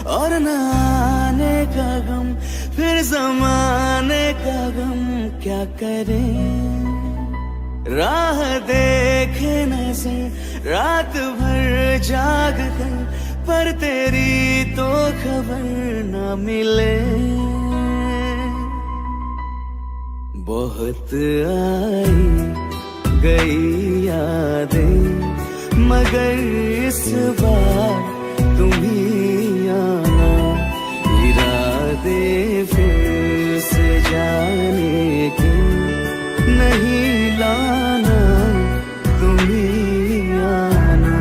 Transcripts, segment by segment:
और न आने का गम, फिर जमाने का गम क्या करें। राह देखे नजर रात भर जाग कर, पर तेरी तो खबर न मिले। बहुत आई गई यादें, मगर इस बार तुम ही आना। इरादे फिर से जाने के नहीं लाना, तुम ही आना।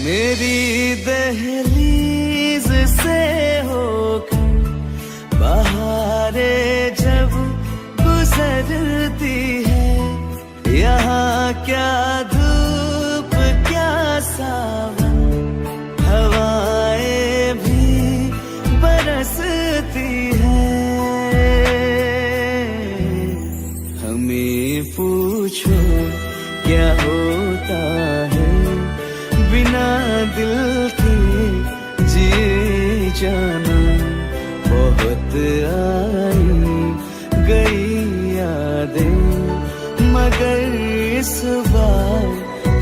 मेरी दहलीज से होकर बहारें जब गुजरती है, यहाँ क्या धूप क्या सावन, हवाएं भी बरसती है। हमें पूछो क्या होता है बिना दिल के जिए जाना। बहुत आई गई यादें, मगर इस बार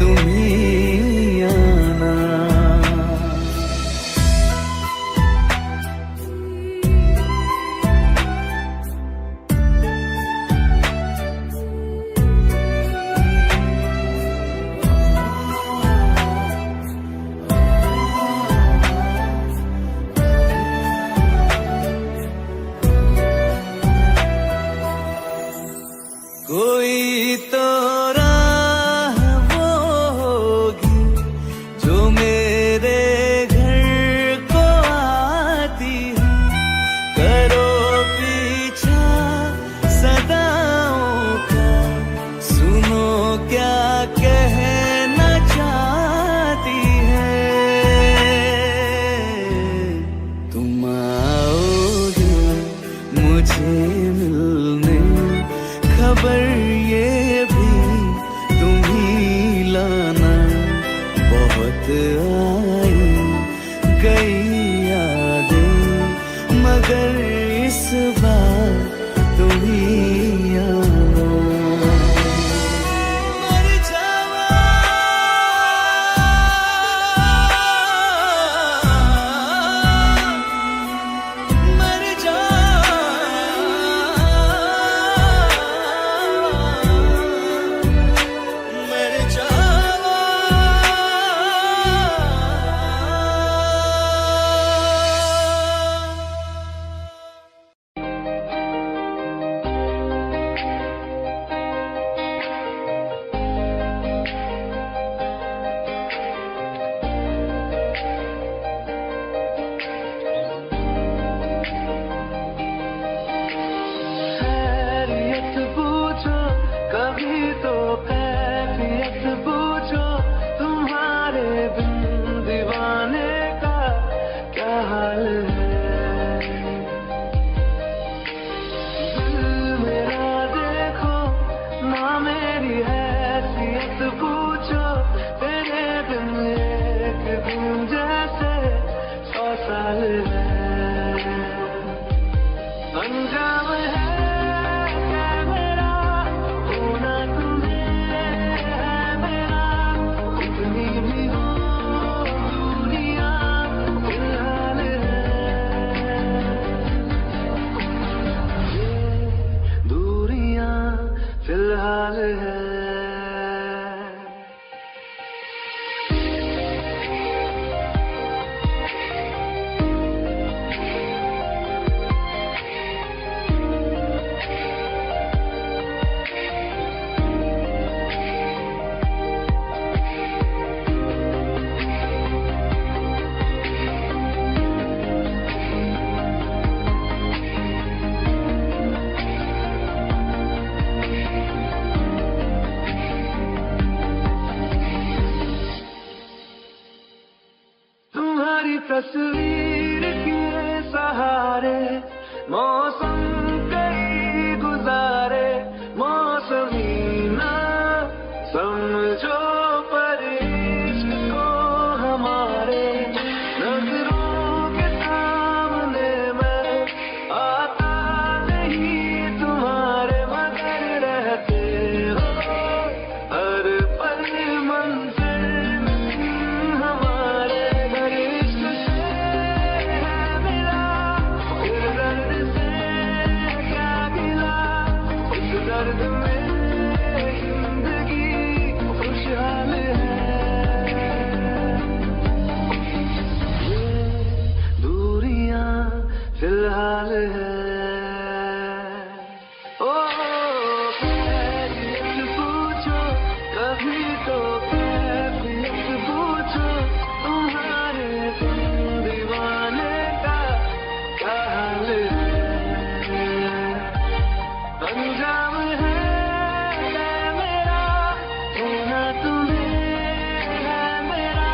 तुम ही आना। कोई तो राह तस्वीर के सहारे मौसम कई गुजारे, मौसमी ना समझो पर इश्क को हमारे, नजरों के सामने मैं आता नहीं तुम्हारे, मगर रहते हो हर पल मंजिल हमारे, घर इश्क से है मिला, इस दर्द से क्या गिला, इस दर्द में जिंदगी खुशहाल है। ये दूरियां फिलहाल है। ओ कैफियत पूछो कभी तो, कैफियत पूछो तुम्हारे तुम दीवाने का क्या हाल है। अंजाम है मेरा होना तुम्हें है मेरा,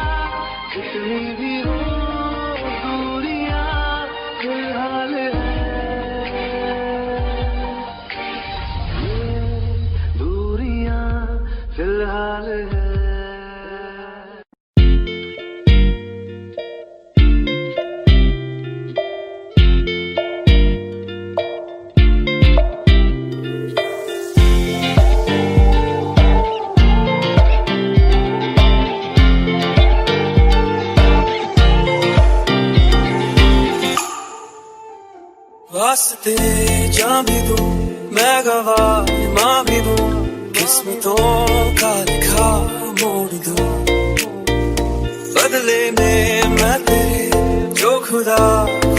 जितनी भी हो दूरियां फिलहाल है। ये दूरियां फिलहाल है। वास्ते जा भी दूं मैं गवाह माँ भी दूं, किस्मतों का लिखा मोड़ दूं, बदले में मैं तेरे जो खुदा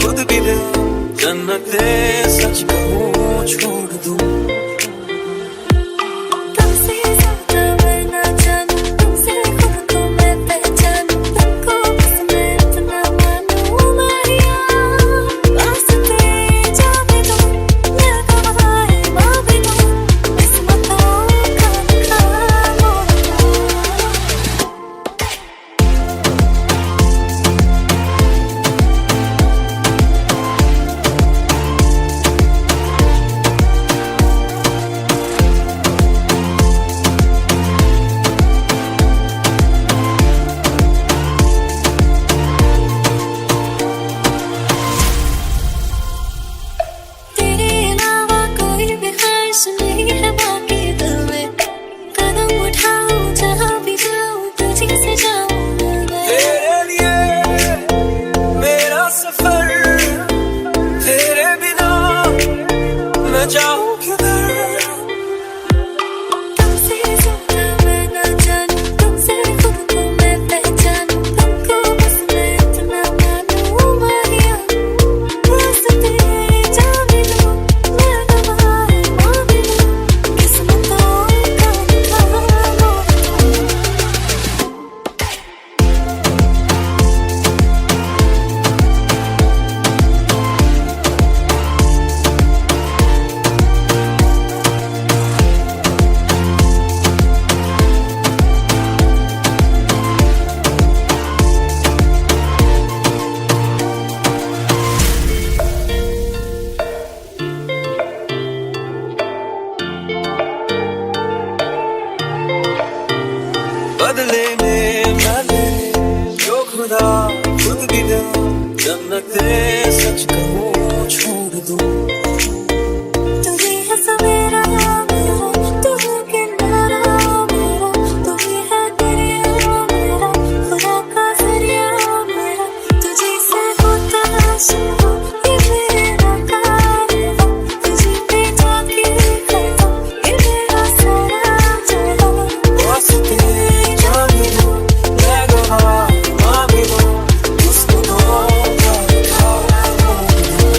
खुद भी दे, जन्नते सच कहूँ छोड़ दूं। तुमसे ज्यादा मैं ना जानूं, तुमसे खुद को मैं पहचानूं, तुमको बस मैं इतना मानूं मारिया। वास्ते जा भी दूं मैं गवाह माँ भी दूं, किस्मतों का लिखा मोड़ दूं। तेरे अलावा कोई भी ख्वाहिश नहीं है बाकी दिल में, कदम उठाऊं जहाँ भी जाऊं तुझी से जाऊं मैं। तेरे लिए मेरा सफर, तेरे बिना मैं जाऊं किधर। तुमसे ज्यादा मैं ना जानूं, तुमसे खुद को मैं पहचानूं, तुमको बस मैं इतना मानूं मारिया। वास्ते जा भी दूं मैं गवाह माँ भी दूं, किस्मतों का लिखा मोड़ दूं। बदले में मैं तेरे जो खुदा खुद भी दे, जन्नते सच कहूँ छोड़ दूं। तू ही है सवेरा मेरा, तू है किनारा मेरा, तू ही है दरिया मेरा, खुदा का जरिया मेरा। तुझे से होता शुरू ये मेरा कारवां, तुझे पे जाके खड़ा ये मेरा सारा जहां। वास्ते जा भी दूं मैं गवाह माँ भी दूं, किस्मतों का लिखा मोड़ दूं।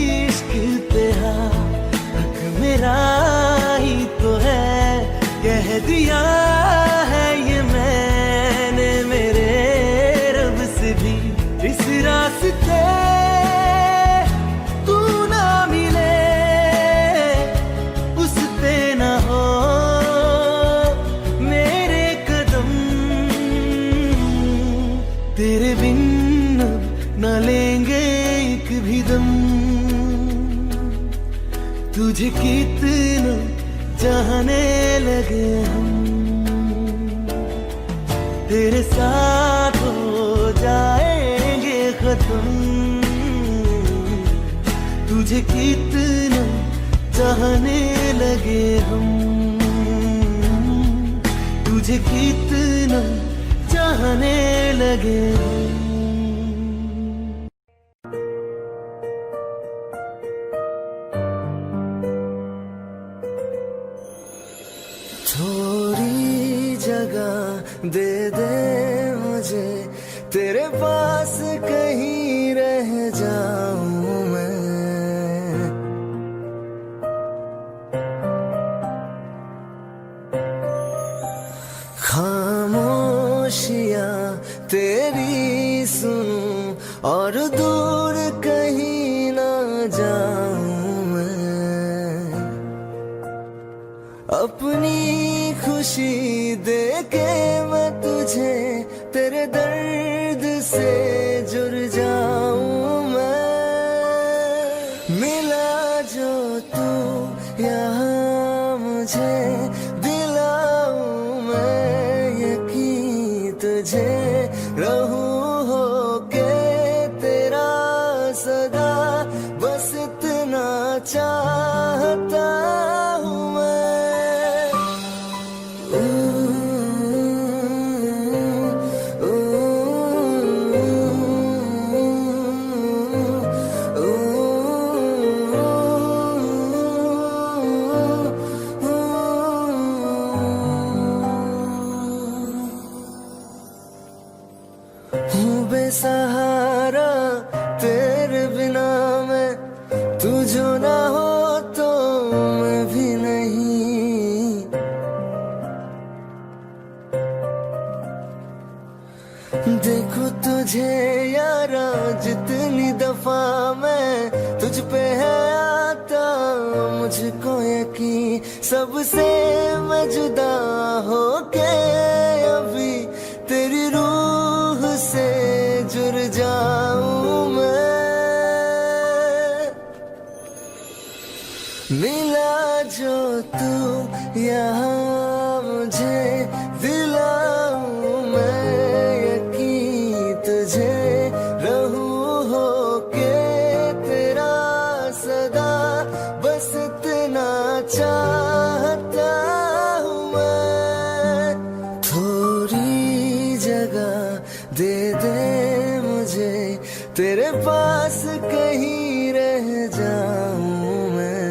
तुझे कितना चाहने लगे हम, तेरे साथ हो जाएंगे खत्म। तुझे कितना चाहने लगे हम, तुझे कितना चाहने लगे हम। थोड़ी जगह दे दे मुझे, तेरे पास कहीं रह जाऊं मैं। खामोशियां तेरी सुनूं और दूर कहीं ना जाऊं मैं। अपनी खुशी दे के मैं तुझे तेरे दर्द से जुड़ जाऊं मैं। मिला जो तू यहाँ मुझे, दिलाऊं मैं यकीन तुझे। रहूं होके तेरा सदा, बस इतना चाहता हूँ मैं। हूँ बेसहारा तेरे बिना मैं, तू जो ना हो तो मैं भी नहीं। देखो तुझे यारा जितनी दफा मैं तुझ पे है आता, मुझको यकीन सबसे मैं जुदा होके अभी तेरी रूह से जुड़ जाऊं मैं। मिला जो तू यहाँ मुझे, दिलाऊं मैं यकीन तुझे। रहूं होके तेरा सदा, बस इतना चाहता हूँ मैं। थोड़ी जगह दे दे मुझे, तेरे पास कहीं रह जाऊं मैं।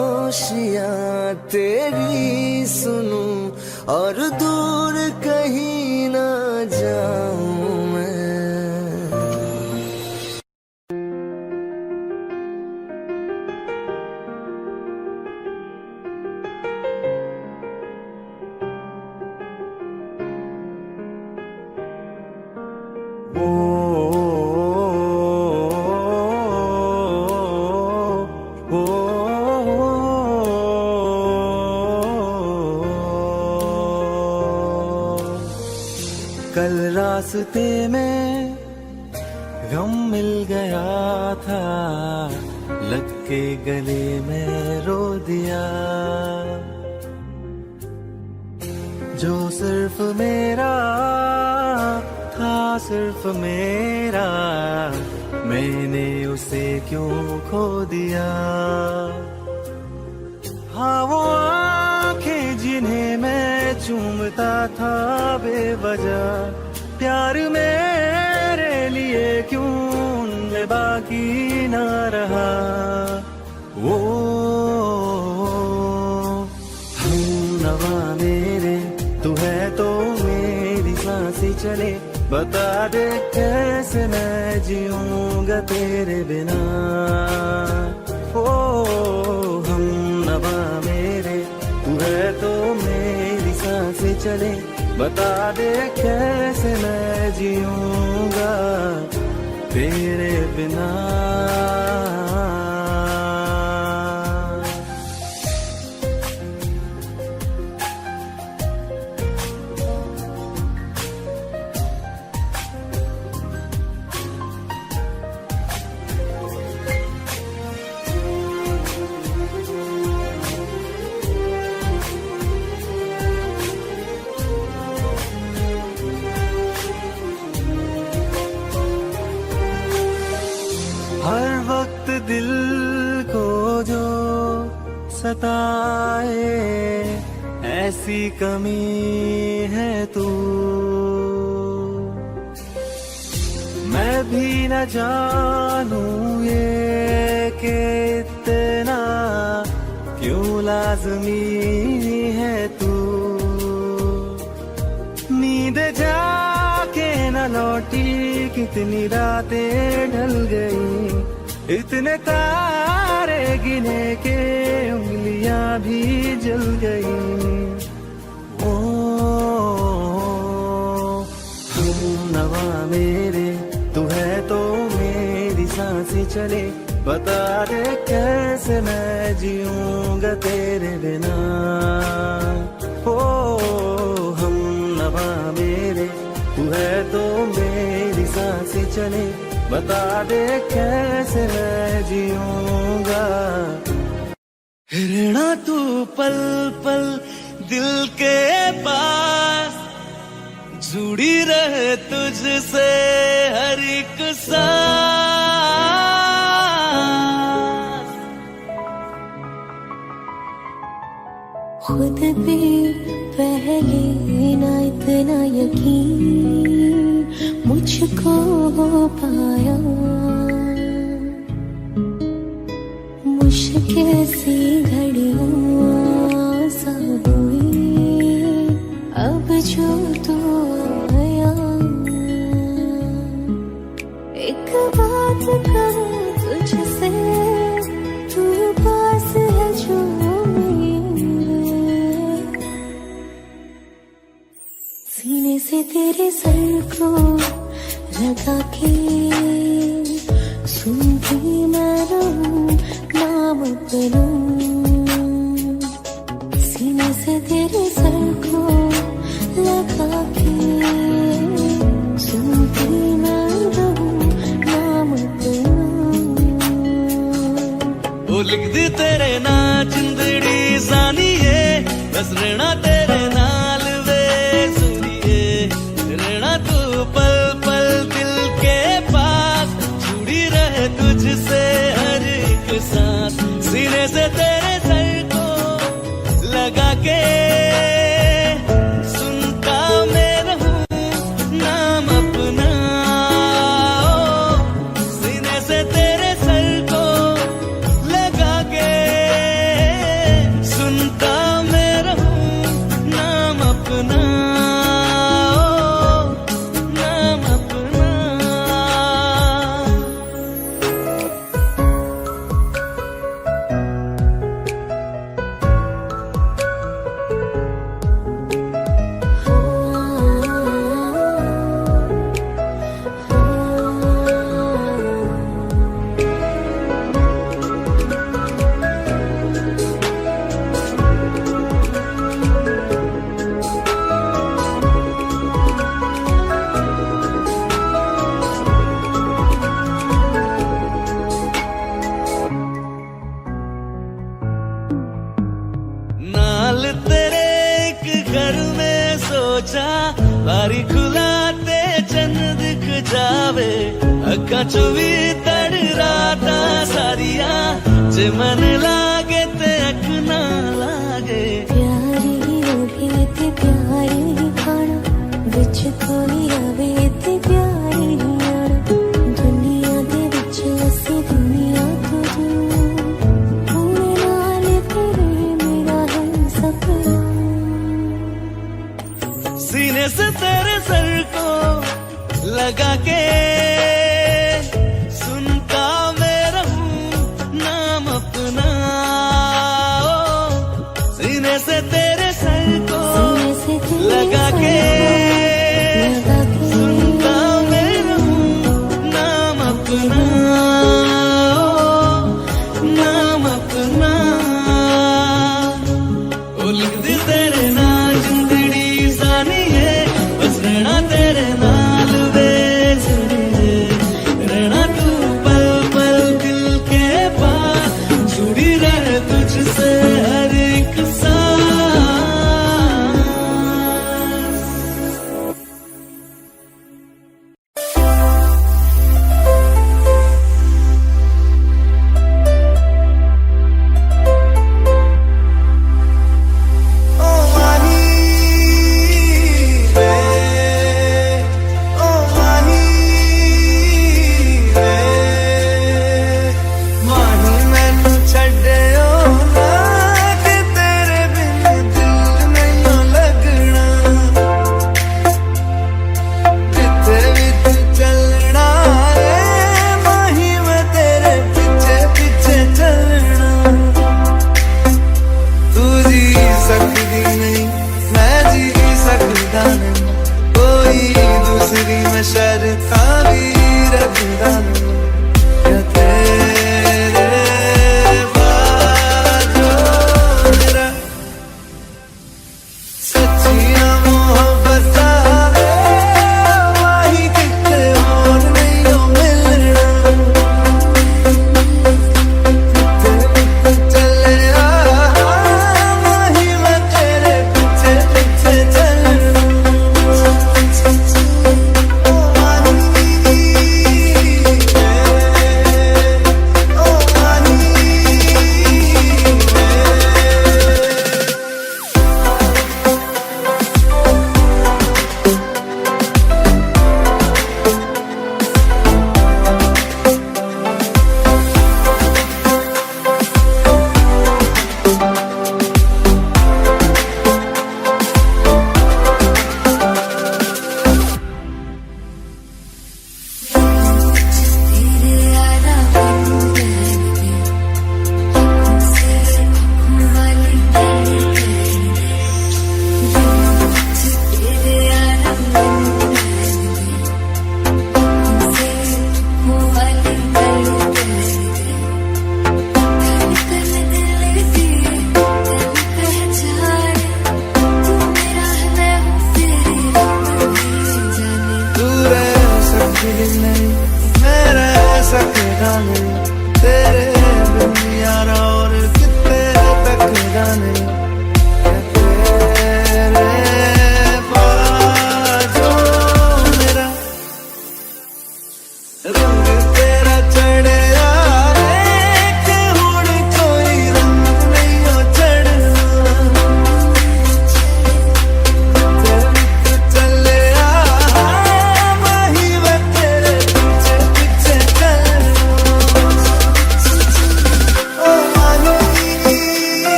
खामोशियां तेरी सुनूं और दूर कहीं ना जाऊं मैं। कल रास्ते में गम मिल गया था, लग के गले में रो दिया। जो सिर्फ मेरा था, सिर्फ मेरा, मैंने उसे क्यों खो दिया। हाँ वो आंखें जिन्हें मैं चूमता था बेवजह, प्यार मेरे लिए क्यों उनमें बाकी ना रहा। वो हम नवा मेरे, तू है तो मेरी सांसें चले। बता दे कैसे मैं जीऊंगा तेरे बिना। ओ हम नवा मेरे, तू है तो मेरी सांसें चले। बता दे कैसे मैं जीऊंगा तेरे बिना। सताए, ऐसी कमी है तू। मैं भी न जानूं ये कि इतना क्यों लाज़मी है तू। नींद जाके न लौटी, कितनी रातें ढल गई, इतने तारे गिने के उंगलियां भी जल गई। ओ हम नवा मेरे, तू है तो मेरी सांसें चले, बता दे कैसे मैं जीऊंगा तेरे बिना। ओ हम नवा मेरे, तू है तो मेरी सांसें चले, बता दे कैसे मैं जीऊंगा। रहना तू पल पल दिल के पास, जुड़ी रहे तुझसे हर एक सांस। खुद पे पहले ना इतना यकीन मुझको हो पाया, मुश्किल सी घड़ियां सा हुई अब जो तू आया। एक बात कहूं तुझसे, तू पास है जो सीने से तेरे सर को लगा के सुनती मैं रहूं नाम अपना। सीने से तेरे सर को लगा के सुनती मैं रहूं नाम अपना। वो लिख दी तेरे ना जिंदड़ी सानी है, बस रहना तेरे नाल वे सुनिए। रहना तू पल पल दिल के पास, जुड़ी रहे तुझसे हर एक सांस। सीने से तेरे सर को लगा के सुनता मैं रहूं नाम अपना। सीने से तेरे सर को लगा के सुनता मैं रहूं नाम अपना, नाम अपना। नाल तेरे एक घर में सोचा, बारी खुलाते चंद दिख जावे। अखा चो भी तड़ राता सारिया, जे मन लागे ते अख ना लागे। प्यारी होगी ते प्यारी खाना, विच कोई आवे ते प्यारी आना। दुनिया दे विच असी दुनिया तो दूर, पूरे नाल तेरे मेरा है सपना। सीने से तेरे सर को लगा के सुनता मैं रहूं नाम अपना। सीने से तेरे सर को लगा के सुनता मैं रहूं नाम अपना, नाम अपना। ओ लिख दी तेरे नाल जिंदड़ी सानी है, बस रहना तेरे नाल वे सुनिए।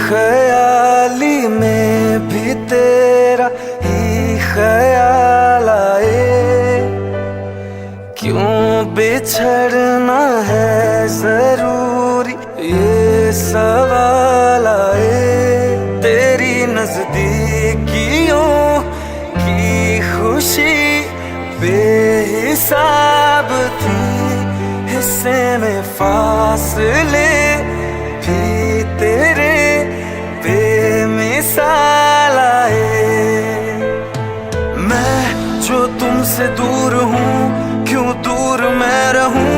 ख्याली में भी तेरा ही ख्याल आए, क्यों बिछड़ना है जरूरी ये सवाल आए। तेरी नजदीकियों की खुशी बेहिसाब थी, हिस्से में फासले भी तेरे बेमिसाल आए। मैं जो तुमसे दूर हूँ, क्यों दूर मैं रहूं,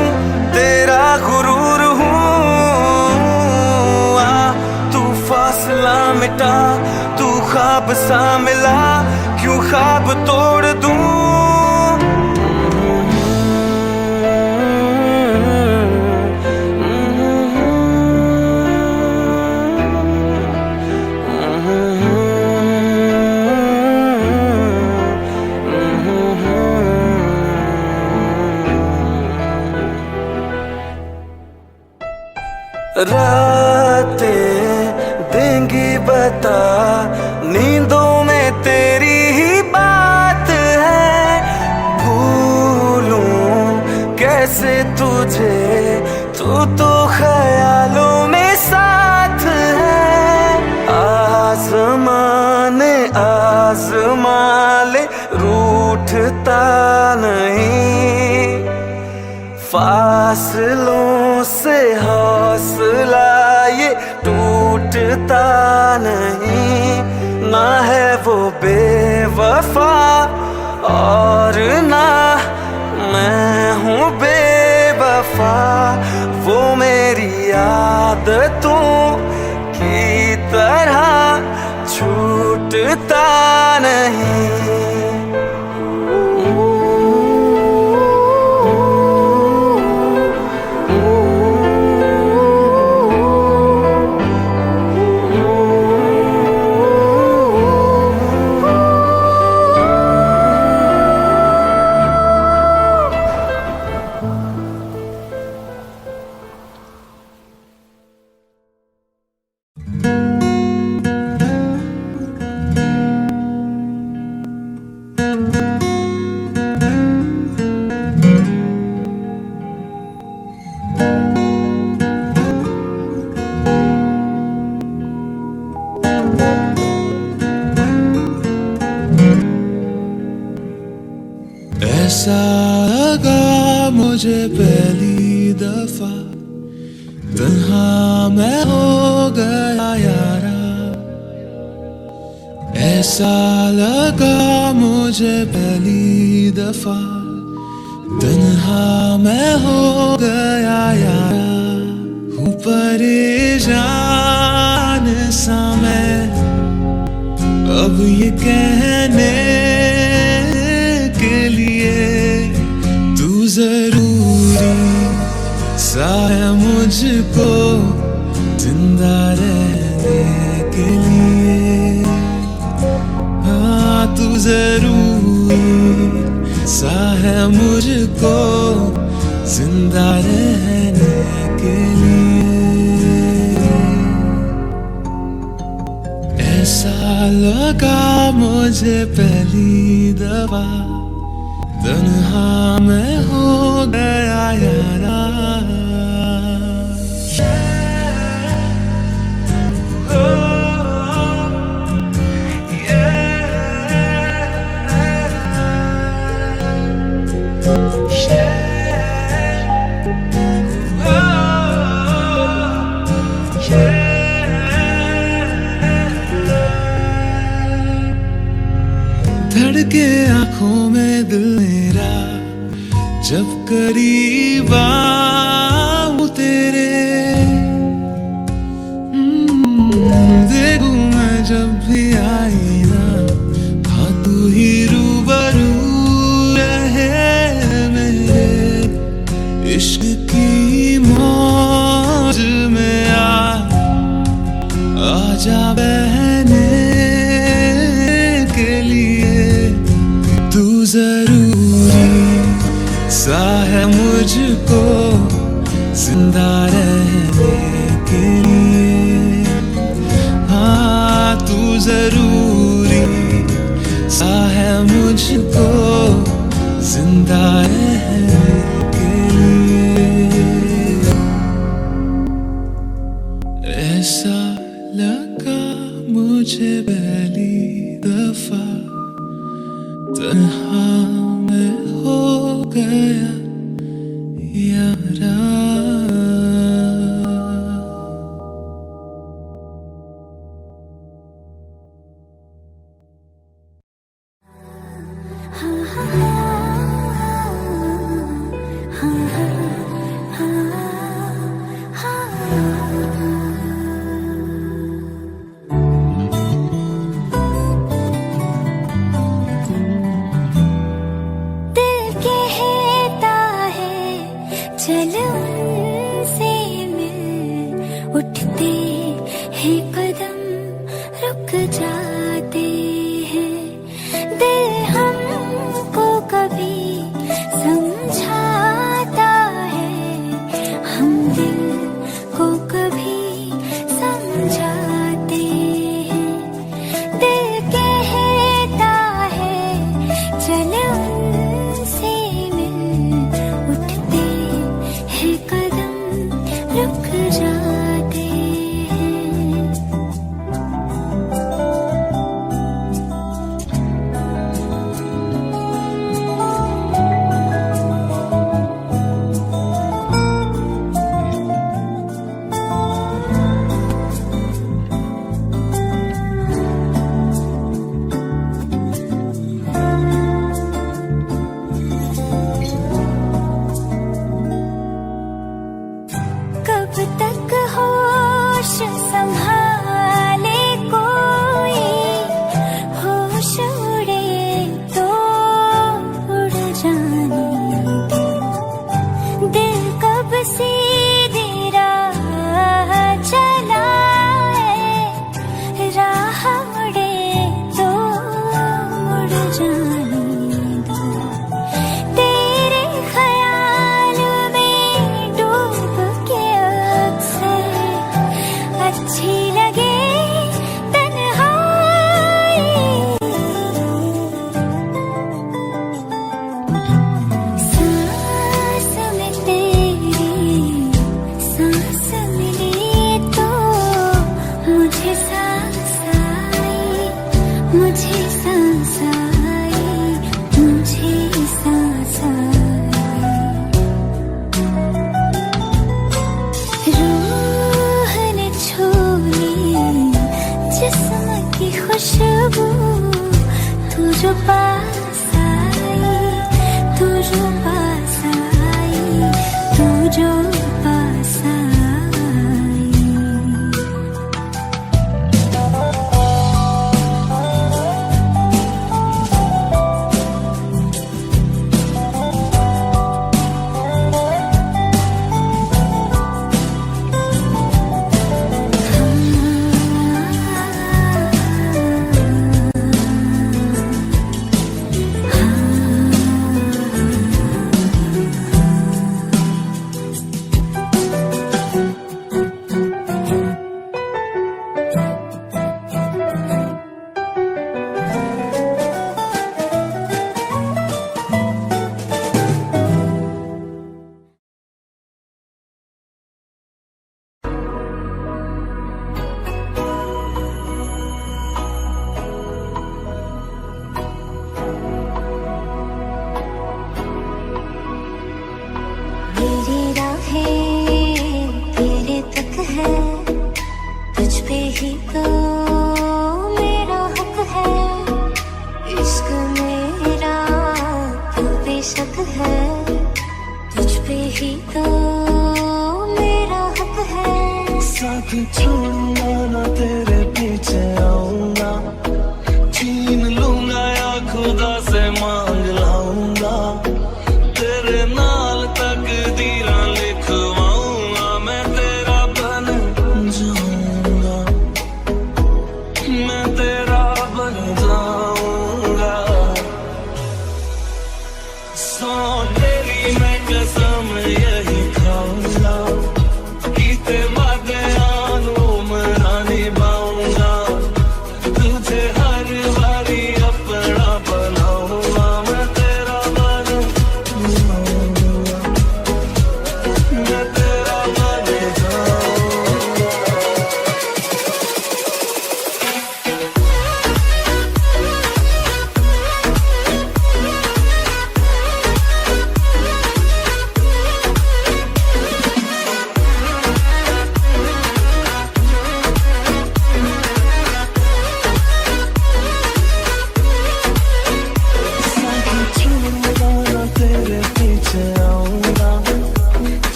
तेरा गुरूर हूँ। आ तू फासला मिटा, तू ख्वाब सा मिला, क्यों ख्वाब तोड़ दूं। रातें देंगी बता, नींदों में तेरी ही बात है। भूलूं कैसे तुझे, तू तो ख्यालों में साथ है। आज़माने आज़मा ले, रूठता नहीं, फासलों से हौसला ये टूटता नहीं। ना है वो बेवफा और ना मैं हूँ बेवफा, वो मेरी आदतों की तरह छूटता नहीं। ऐसा लगा मुझे पहली दफा, तन्हा मैं हो गया यारा। ऐसा लगा मुझे पहली दफा, तन्हा मैं हो गया यारा। हूँ परेशान सा मैं अब ये कहने के लिए, तू जरूरी सा है मुझको जिंदा रहने के लिए। हाँ तू जरूरी सा है मुझको जिंदा रहने के लिए। ऐसा लगा मुझे पहली दफा, तन्हा मैं हो गया यारा। धड़के आंखों में दिल मेरा जब करीब आऊं तेरे। देखूं मैं जब भी आई ना, हाँ तू ही रूबरू रहे मेरे। इश्क की मौज में आजा बहने के लिए। तू जरूरी सा है मुझको जिंदा रहने के लिए। ऐसा लगा मुझे पहली दफा तन्हा मैं हो गया यारा। चल उनसे मिल, उठते हैं कदम रुक जाते हैं। दिल हमको कभी समझाता है, हम दिल को कभी समझाते हैं। दिल कहता है चल उनसे मिल, उठते हैं कदम रुक जाते हैं। कब तक होश संभाले कोई, होश उड़े तो उड़ जाने दो। दिल कब सीधी राह चलाए, राह मुड़े तो मुड़ जाने दो। तेरे ख्याल में डूब के अक्सर अच्छी लगे तन्हाई। सांस में तेरी सांस मिली तो मुझे सांस आई, मुझे सांस आई, मुझे सांस आई। रूह ने छू ली जिस्म की खुशबू, तू जो पास आई, तू जो पास आई, तू जो पास आई। मेरी राहें तेरे तक है, तुझ पे ही तो मेरा हक है। इश्क मेरा तू बेशक है, तुझ पे ही तो मेरा हक है। साथ छोड़ूंगा ना तेरे पीछे आऊंगा, छीन लूंगा या खुदा से मांग लाऊंगा। तेरे नाल तकदीरां लिखवाऊंगा, मैं तेरा बन जाऊंगा, मैं तेरा बन जाऊंगा। सौ तेरी मैं कसम यही खाऊंगा, कीते वादे आनू मना निभा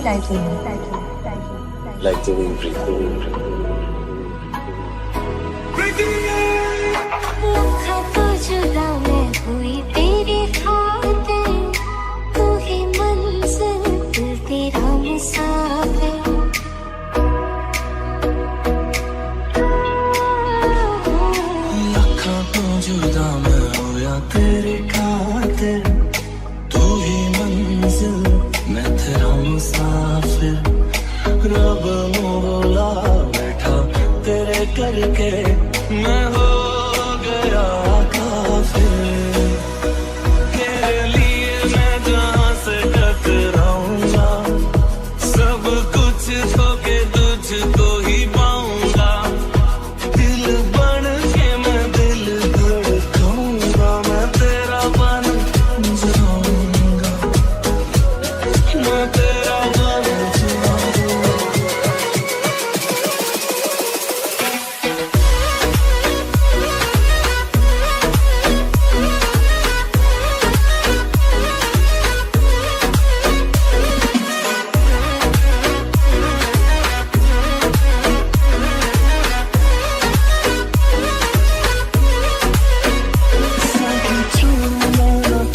टाइटल है। Like the wind breathe. लखा तो जुदा मैं हुई तेरी खातिर, तू ही मंजिल दिल तेरा मुसाफिर। लखा तो जुदा मैं होया तेरी खातिर, तू ही मंजिल मैं तेरा मुसाफिर। रब मोला बैठा तेरे करके मैं हो गया काफिर। तेरे लिए मैं जहाँ से टकराऊंगा, सब कुछ खो के तुझको ही पाऊंगा। दिल बन के मैं दिल धड़काऊंगा, मैं तेरा बन जाऊंगा, मैं तेरा बन जाऊंगा।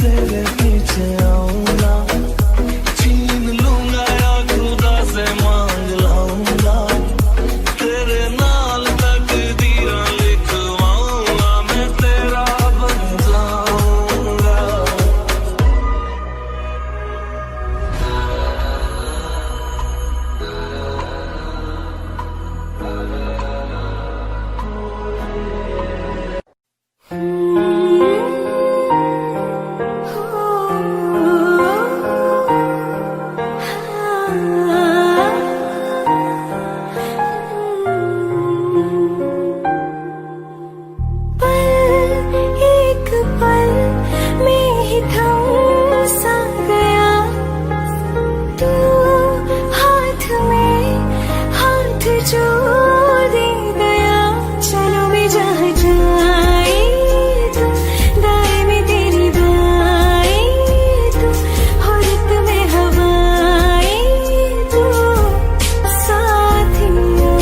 तेरे पीछे आऊंगा, छीन लूंगा या खुदा से मांग लाऊंगा। तेरे नाल तकदीरां लिखवाऊंगा, मैं तेरा बन जाऊंगा। एक पल में ही थम सा गया, तू हाथ में हाथ जो दे गया। चलो मैं जहाँ जाए तू, दाएं में तेरी बाएं तू, औरत में हवाएं तू, साथिया।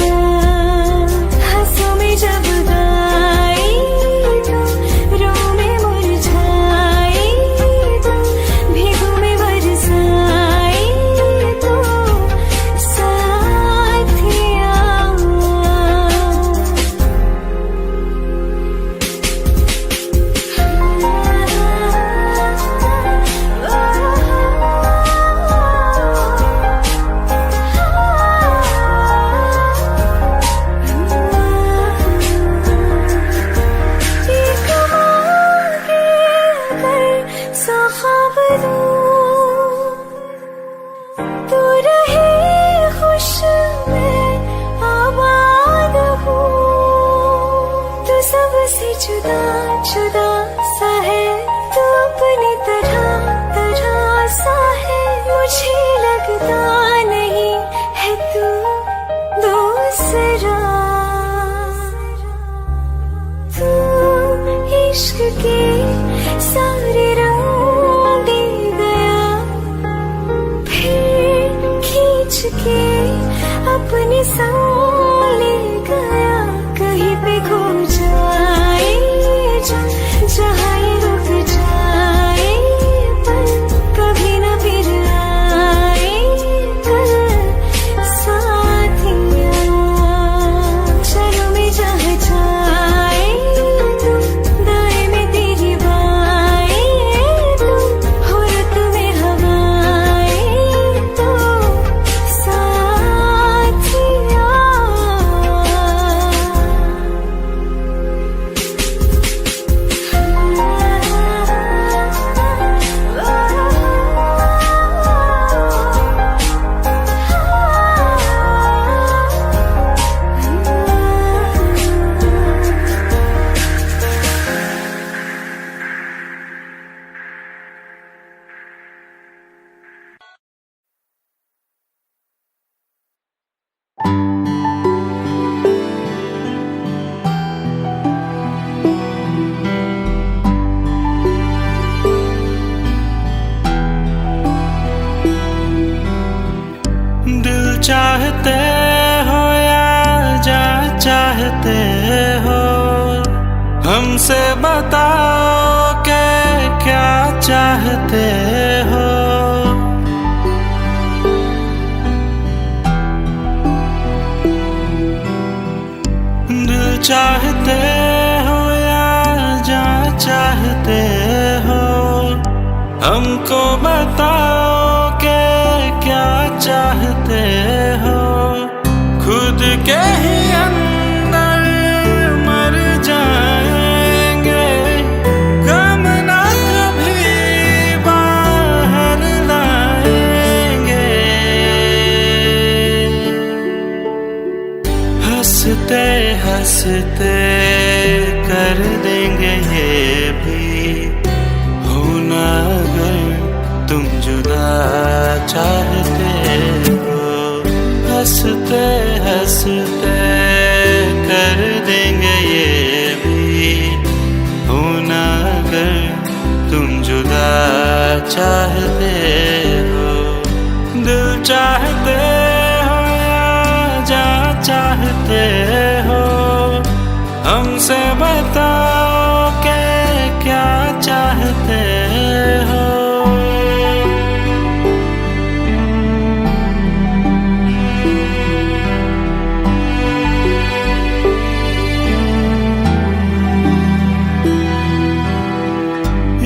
हंसों में जब गाए तू, रो में मुरझाए तू, भीगों में बरसाए तू, साथिया। तू रहे खुश मैं आबाद हूँ, तू सबसे जुदा जुदा सा है, तू अपनी तरह तरह सा है। मुझे लगता नहीं है तू दूसरा, तू इश्क के सारे रंग दे गया, फिर खींच के अपने संग ले गया। कहीं पे खो जाए जहाँ ये रुक जाए, पर कभी न फिर आए कल, साथिया। चलो मैं जहाँ जाए तू, दाएं में तेरी बाएं तू, औरत में हवाएं तू, साथिया। हमसे बताओ कि क्या चाहते हो। दिल चाहते हो या जान चाहते हो, हमको बताओ कि क्या चाहते हो। खुद के ही अंदर मर जाएंगे, गम ना कभी बाहर लाएंगे। हंसते हंसते कर देंगे ये भी, होना अगर तुम जुदा चाहते हो। हंसते हंसते कर देंगे ये भी, होना अगर तुम जुदा चाहते हो। दिल चाहते हो या जा चाहते हो, हमसे बताओ कि क्या चाहते हो।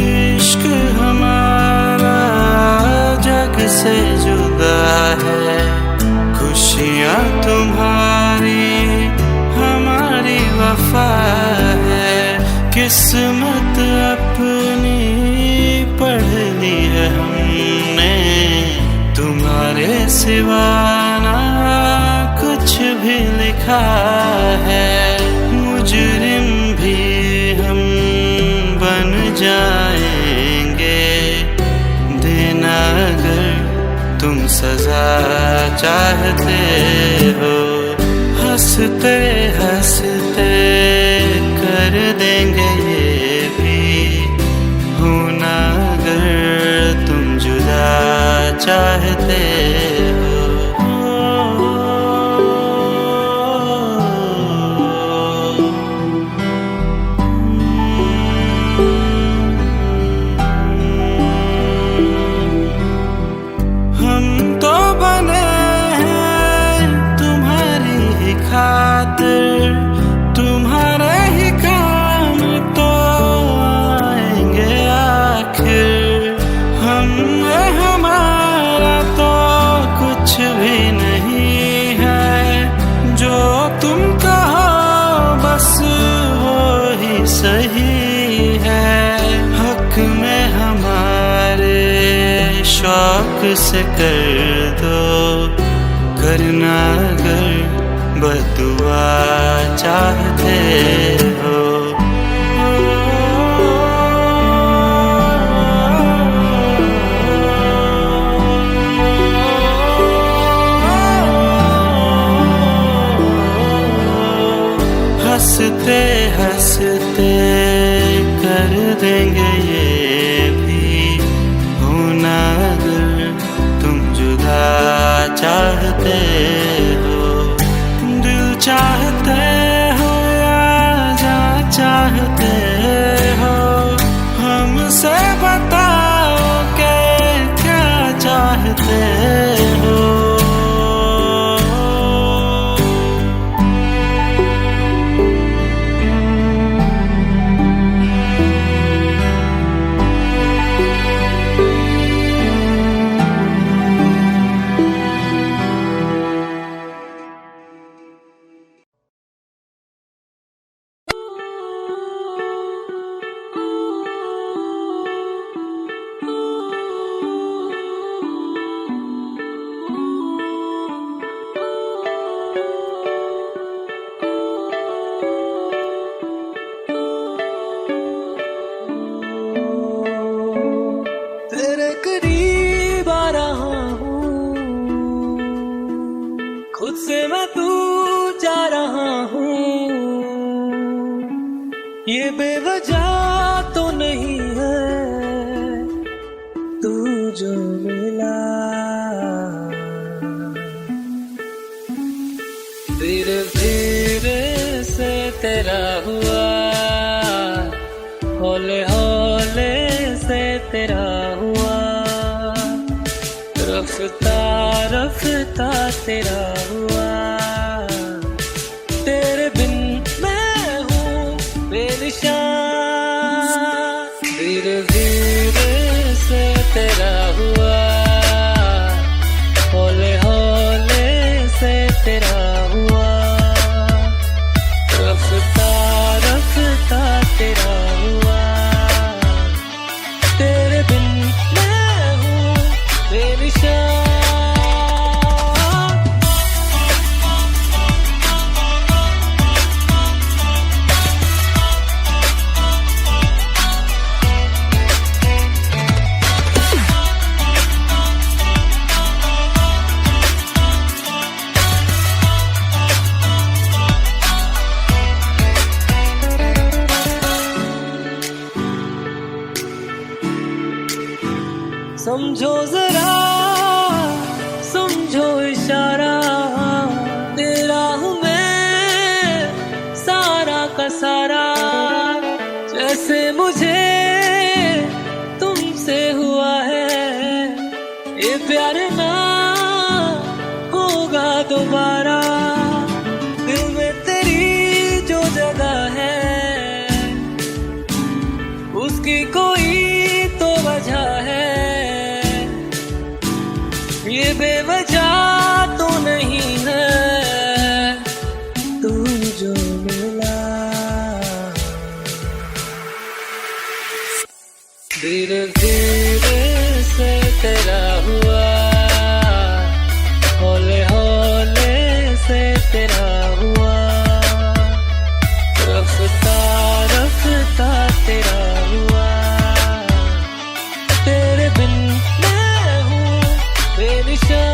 इश्क हमारा जग से जुदा है, खुशियाँ तुम्हारी हमारी वफा है। किस्मत अपनी पढ़ ली है हमने, तुम्हारे सिवा ना कुछ भी लिखा है। मुजरिम भी हम बन जाएंगे, देना अगर तुम सजा चाहते हो। हंसते हंसते कर देंगे ये भी, होना अगर तुम जुदा चाहते हो। हम तो बने हैं तुम्हारी ही खातिर, तुम्हारे ही काम तो आएंगे आखिर। हम हमारा तो कुछ भी नहीं है, जो तुम कहो बस वो ही सही है। हक में हमारे शौक से कर दो, करना अगर बदुआ चाहते हो। हंसते हंसते कर देंगे ये भी, होना अगर तुम जुदा चाहते हो। दिल चाहते हो या जा चाहते हो, हमसे बताओ कि क्या चाहते हो। खुद से मैं तू जा रहा हूँ, ये बेवजह तो नहीं है तू जो मिला। धीरे धीरे से तेरा हुआ हौले हौले से तेरा हुआ, रफ्ता रफ्ता तेरा हुआ, तेरे बिन मैं हूँ बेनिशान, धीरे धीरे से तेरा हुआ, हौले हौले से तेरा हुआ, रफ्ता रफ्ता तेरा हुआ, तेरे बिन मैं हूँ बेनिशान। समझो जरा समझो इशारा, तेरा हूँ मैं सारा का सारा, जैसे मुझे तुमसे हुआ है ये प्यार ना होगा दोबारा, दिल में तेरी जो जगह है उसकी कोई तो वजह है, ये बेवजह तो नहीं है, तू जो मिला धीरे धीरे से तेरा हुआ, हौले हौले से तेरा हुआ, रफ्ता रफ्ता तेरा हुआ, तेरे बिन मैं हूँ बेनिशान।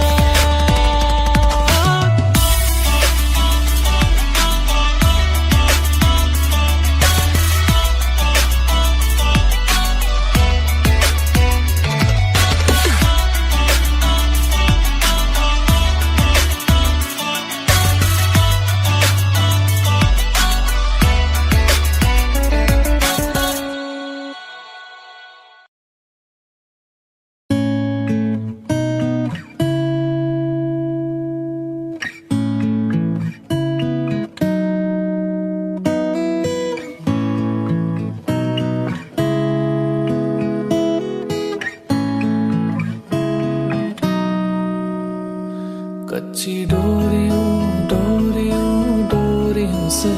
कच्ची डोरियों डोरियों डोरियों से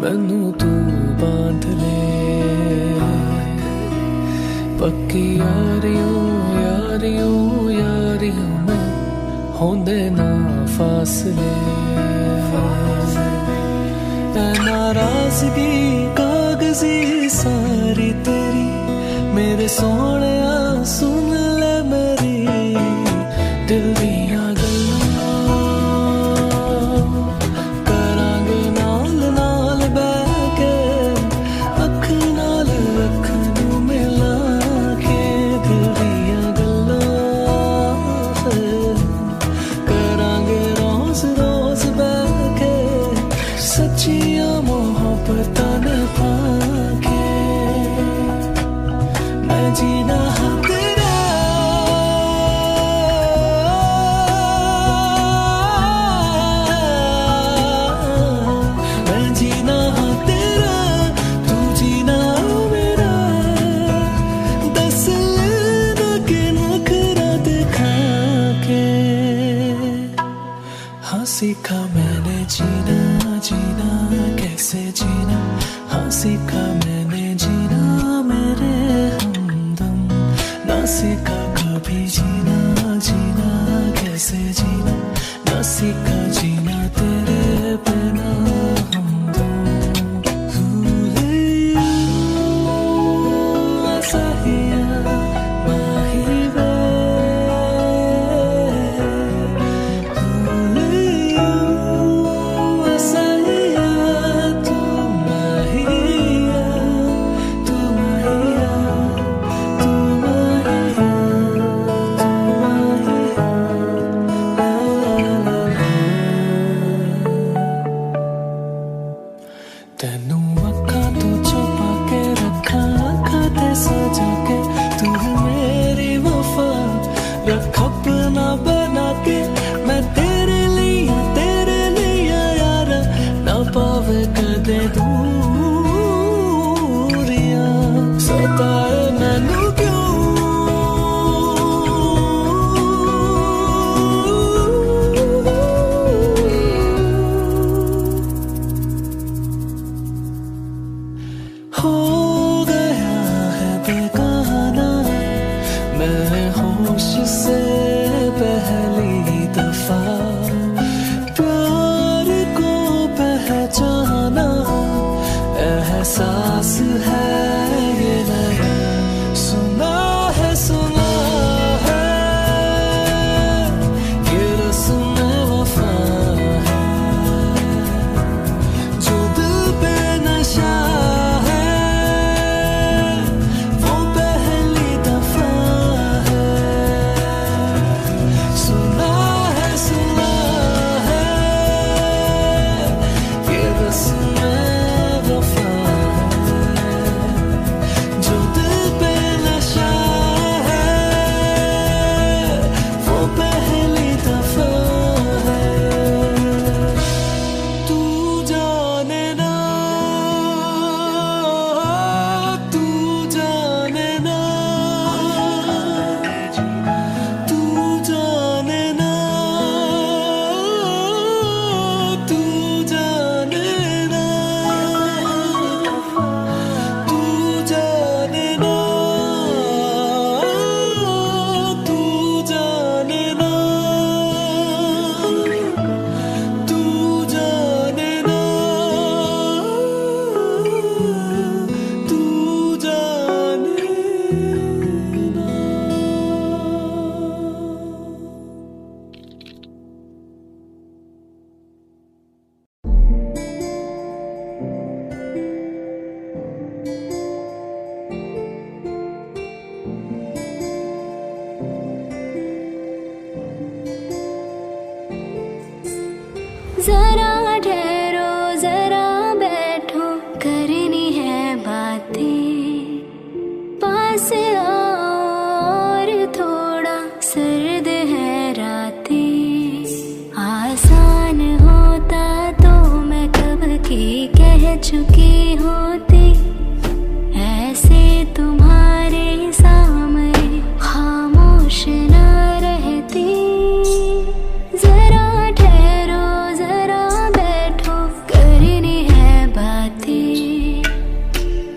मैनू तू बांध ले, पक्की यारियों यारियों यारियों में होंदे ना फासले, नाराजगी कागजी सारी तेरी, मेरे सोने सुन ले मेरी दिल दियां सच्चियां मोहब्बतां निभाके, मैं जीना हाँ तेरा, मैं जीना हाँ तेरा, तू जीना मेरा, दस लेना के नखरा दिखा के, हाँ सीखा मैंने जीना जीना कैसे जीना, हाँ सीखा मैंने जीना मेरे हमदम, ना सीखा कभी जीना जीना कैसे जीना, ना सीखा जीना तेरे बिना हमदम, भूले सहिया माही वे, हो गया है बेगाना मैं होश से पहली दफा प्यार को पहचाना एहसास है ये नया सुना है ये रस्म वफा है जो दिल पे नशा है वो पहली दफा है सुना है ये रस्म वफा जो दिल पे नशा है वो पहली दफा है तू जाने ना तू जाने ना तू जाने ना तू जाने ना तू जाने ना तू जाने ना तू जाने ना तू जाने ना जरा ठहरो जरा बैठो करनी है बातें पास आओ और थोड़ा सर्द है रातें आसान होता तो मैं कब की कह चुकी होती ऐसे तुम्हारे सामने खामोश न रहती जरा ठहरो जरा बैठो करनी है बातें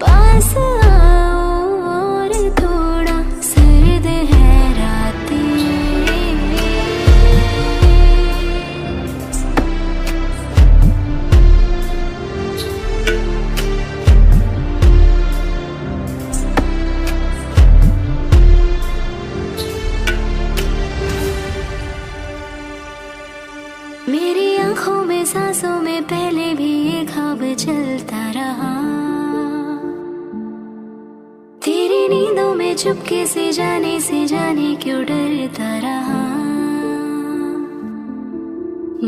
पास आओ और थोड़ा सर्द है रातें मेरी आंखों में सांसों में पहले भी ये ख्वाब चलता रहा तेरी नींदों में चुपके से जाने क्यों डरता रहा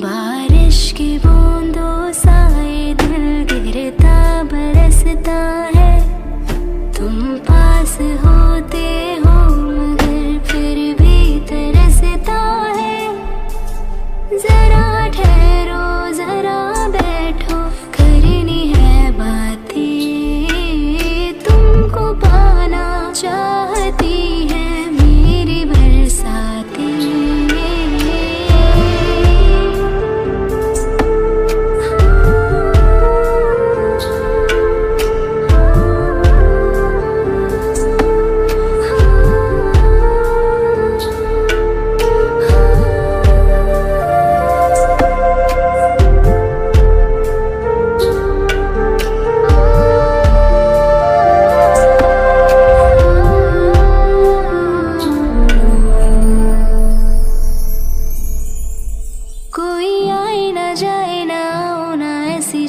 बारिश की बूंदों सा ये दिल गिरता बरसता है तुम पास होते हो मगर फिर भी तरसता है जरा ठहरो जरा बैठो करनी है बातें तुमको पाना चाहती है मेरी बरसातें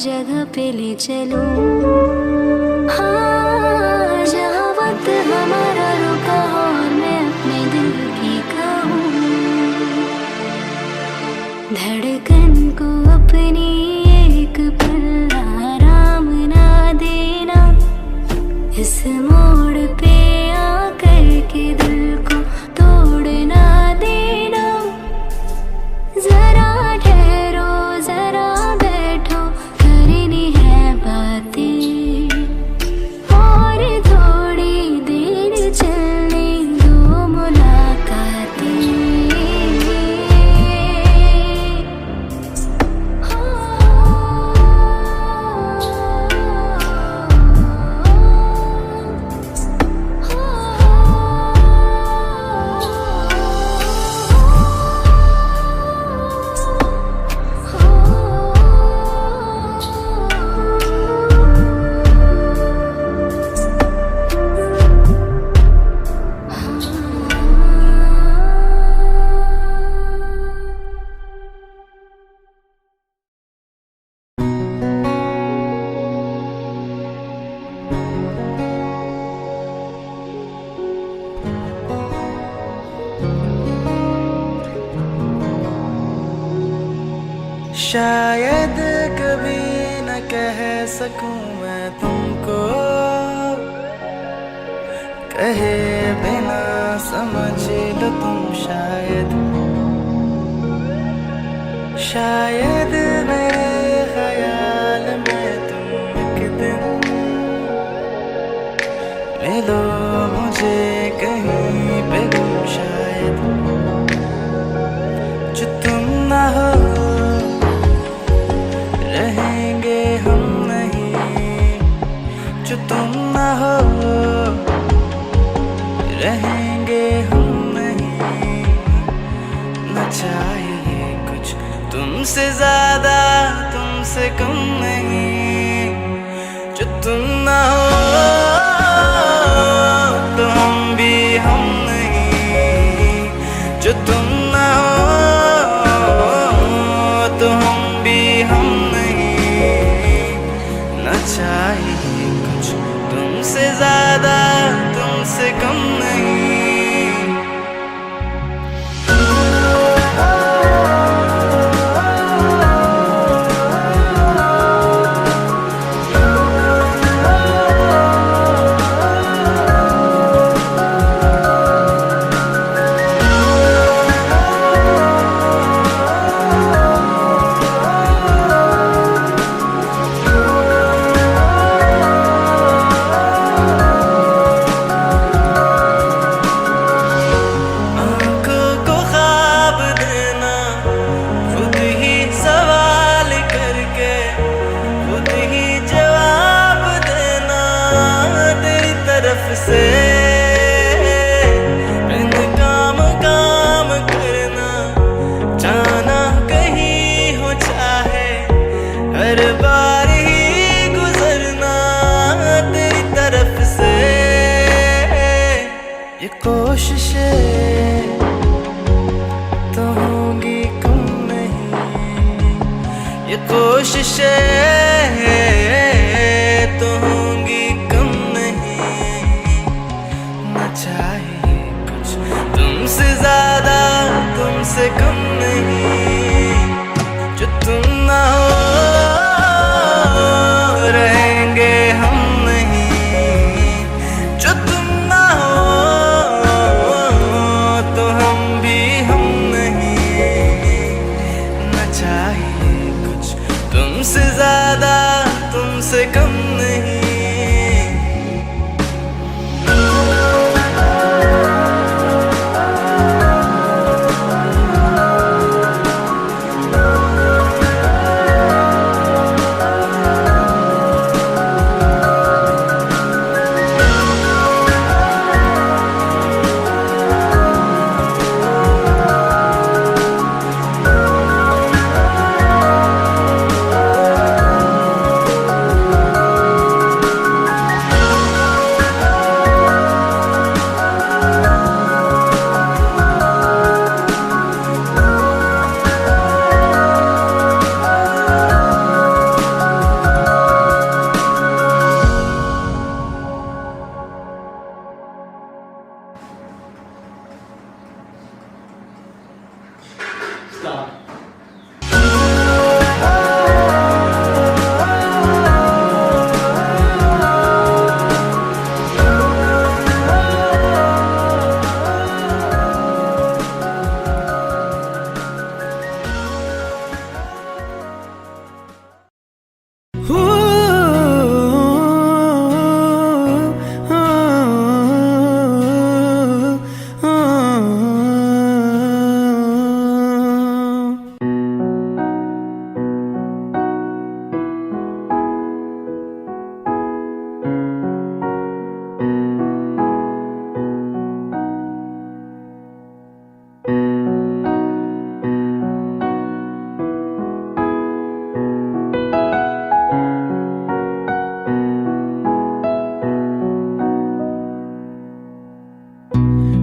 जगह पे ले चलूं हाँ जहाँ वक्त हमारा रुका हो और मैं अपने दिल की कहूँ धड़कन को अपनी एक पल आराम ना देना इस मोड़ पे आकर के दिल को तोड़ना देना जरा ठहरो जरा बैठो करनी है बातें और थोड़ी देर चलने दो मुलाकातें शायद कभी न कह सकूं मैं तुमको, कहे बिना समझ लो तुम शायद। शायद मेरे ख्याल में तुम एक दिन मिलो मुझे कहीं पे गुम शायद। जो तुम ना हो रहेंगे हम नहीं, जो तुम ना हो रहेंगे हम नहीं। न चाहिए कुछ तुमसे ज्यादा तुमसे कम नहीं, जो तुम ना हो तो हम भी हम नहीं, जो तुम ना हो तो हम भी हम नहीं। न चाहिए कुछ तुमसे ज्यादा तुमसे कम नहीं। से काम काम करना, जाना कहीं हो चाहे हर बार ही गुजरना तेरी तरफ से। ये कोशिशें तो होंगी कम नहीं, ये कोशिशें तो होंगी कम नहीं। न चाहिए कुछ तुमसे ज्यादा तुमसे कम नहीं, जो तुम ना हो रहेंगे हम नहीं, जो तुम ना हो तो हम भी हम नहीं। न चाहिए कुछ तुमसे ज्यादा तुमसे कम नहीं।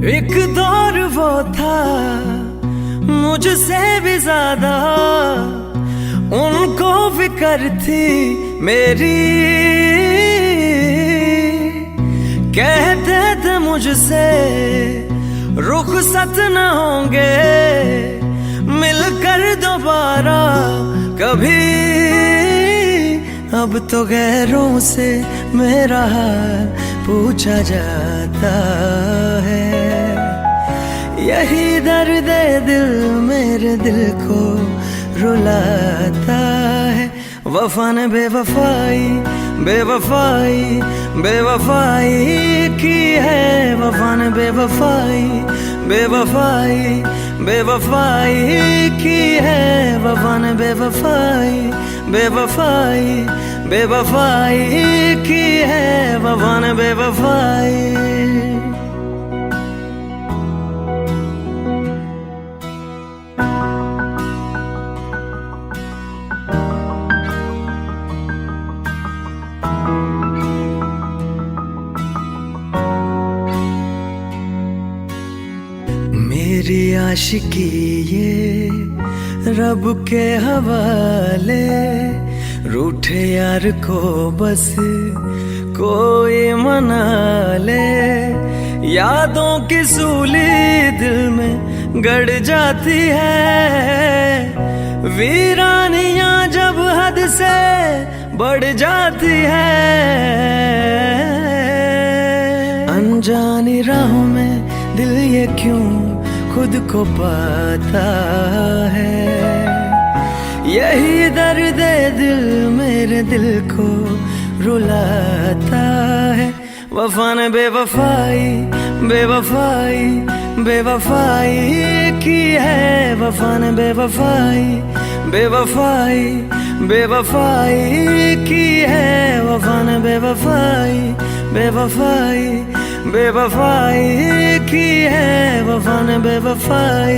एक दौर वो था मुझसे भी ज्यादा, उनको फिक्र थी मेरी। कहते थे मुझसे रुखसत न होंगे मिलकर दोबारा कभी अब तो गैरों से मेरा हाल पूछा जाता है। यही दर्द दिल मेरे दिल को रुलाता है। वफा ने बेवफाई बेवफाई बेवफाई की है। वफा ने बेवफाई बेवफाई बेवफाई की है। वफा ने बेवफाई बेवफाई बेवफाई की है। वफा ने बेवफाई। मेरी आशिकी ये रब के हवाले। रूठे यार को बस कोई मना ले। यादों की सूली दिल में गड़ जाती है। वीरानियां जब हद से बढ़ जाती है। अनजानी राहों में दिल ये क्यों खुद को पाता है। यही दर्द दिल मेरे दिल को रुलाता है। वफा ने बेवफाई बेवफाई बेवफाई की है। वफा ने बेवफाई बेवफाई बेवफाई की है। वफा ने बेवफाई बेवफाई बेवफाई की है। वफा ने बेवफाई।